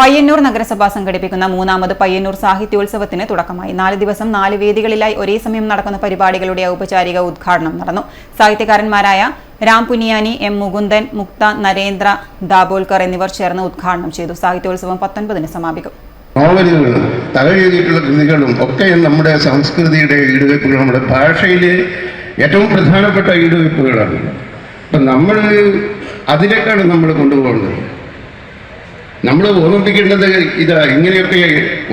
പയ്യന്നൂർ നഗരസഭ സംഘടിപ്പിക്കുന്ന മൂന്നാമത് പയ്യന്നൂർ സാഹിത്യോത്സവത്തിന് തുടക്കമായി. 4 ദിവസം 4 വേദികളിലായി ഒരേ സമയം നടക്കുന്ന പരിപാടികളുടെ ഔപചാരിക ഉദ്ഘാടനം നടന്നു. സാഹിത്യകാരന്മാരായ രാം പുനിയാനി, എം മുകുന്ദൻ, മുക്ത, നരേന്ദ്ര ദാബോൽക്കർ എന്നിവർ ചേർന്ന് ഉദ്ഘാടനം ചെയ്തു. സാഹിത്യോത്സവം 19-ന് സമാപിക്കും. നോവലുകളും തലയെഴുതിയിട്ടുള്ള കൃതികളും ഒക്കെ നമ്മുടെ സംസ്കൃതിയുടെ ഈടുവയ്പ്പുകൾ, നമ്മുടെ ഭാഷയിലെ ഏറ്റവും പ്രധാനപ്പെട്ട ഈടുവയ്പ്പുകളാണ്. അപ്പം നമ്മൾ അതിലേക്കാണ് നമ്മൾ കൊണ്ടുപോകുന്നത്. നമ്മൾ ഓർമ്മിപ്പിക്കേണ്ടത് ഇങ്ങനെയൊക്കെ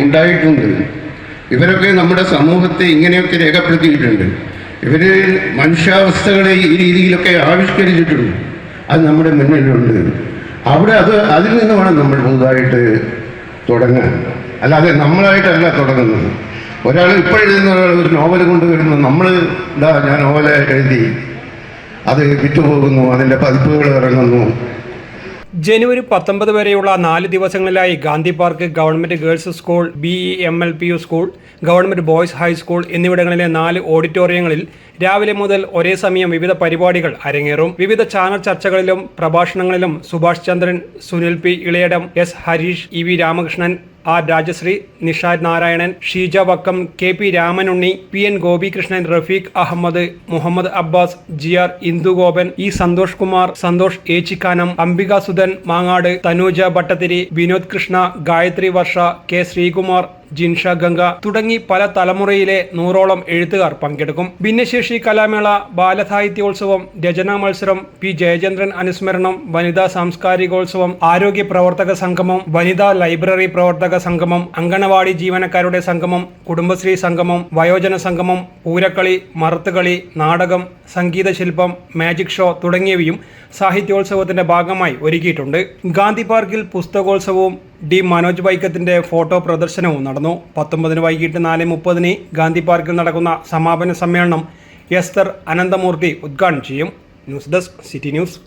ഉണ്ടായിട്ടുണ്ട്, ഇവരൊക്കെ നമ്മുടെ സമൂഹത്തെ ഇങ്ങനെയൊക്കെ രേഖപ്പെടുത്തിയിട്ടുണ്ട്, ഇവർ മനുഷ്യാവസ്ഥകളെ ഈ രീതിയിലൊക്കെ ആവിഷ്കരിച്ചിട്ടുണ്ട്, അത് നമ്മുടെ മുന്നിലുണ്ട്. അതിൽ നിന്ന് വേണം നമ്മൾ പുതുതായിട്ട് തുടങ്ങാൻ. അല്ലാതെ നമ്മളായിട്ടല്ല തുടങ്ങുന്നത്. ഒരാൾ ഇപ്പോഴെഴുതുന്ന ഒരു നോവൽ കൊണ്ടുവരുന്നു, ഞാൻ നോവൽ എഴുതി, അത് വിറ്റുപോകുന്നു, അതിൻ്റെ പതിപ്പുകൾ ഇറങ്ങുന്നു. ജനുവരി 19 വരെയുള്ള 4 ദിവസങ്ങളിലായി Gandhi park, government girls school, BEMLPU school, government boys high school എന്നിവിടങ്ങളിലെ 4 ഓഡിറ്റോറിയങ്ങളിൽ രാവിലെ മുതൽ ഒരേ സമയം വിവിധ പരിപാടികൾ അരങ്ങേറും. വിവിധ ചാനൽ ചർച്ചകളിലും പ്രഭാഷണങ്ങളിലും Subhash Chandran, Sunil P. Ilayidam, S. Harish, EV Ramakrishnan, R. Rajashree, Nishad Narayanan, Sheeja Vakkom, KP Ramanunni, PN Gopikrishnan, Rafeeq Ahammed, Muhammad Abbas, GR Indugopan, E. Santhosh Kumar, Santhosh Echikkanam, Ambika Sudhan Mangad, Thanuja Bhattathiri, Vinod Krishna, Gayathri Varsha, K. Sreekumar, Jinsha Ganga തുടങ്ങി പല തലമുറയിലെ 100ഓളം എഴുത്തുകാർ പങ്കെടുക്കും. ഭിന്നശേഷി കലാമേള, ബാലസാഹിത്യോത്സവം, രചനാ മത്സരം, P. ജയചന്ദ്രൻ അനുസ്മരണം, വനിതാ സാംസ്കാരികോത്സവം, ആരോഗ്യ പ്രവർത്തക സംഗമം, വനിതാ ലൈബ്രറി പ്രവർത്തക സംഗമം, അങ്കണവാടി ജീവനക്കാരുടെ സംഗമം, കുടുംബശ്രീ സംഗമം, വയോജന സംഗമം, പൂരക്കളി, മറുത്തുകളി, നാടകം, സംഗീത ശില്പം, മാജിക് ഷോ തുടങ്ങിയവയും സാഹിത്യോത്സവത്തിന്റെ ഭാഗമായി ഒരുക്കിയിട്ടുണ്ട്. ഗാന്ധി പാർക്കിൽ പുസ്തകോത്സവവും D. മനോജ് വൈക്കത്തിന്റെ ഫോട്ടോ പ്രദർശനവും നടന്നു. 19-ന് വൈകിട്ട് 4:30-ന് ഗാന്ധി പാർക്കിൽ നടക്കുന്ന സമാപന സമ്മേളനം എസ്തർ അനന്തമൂർത്തി ഉദ്ഘാടനം ചെയ്യും. News desk, city news.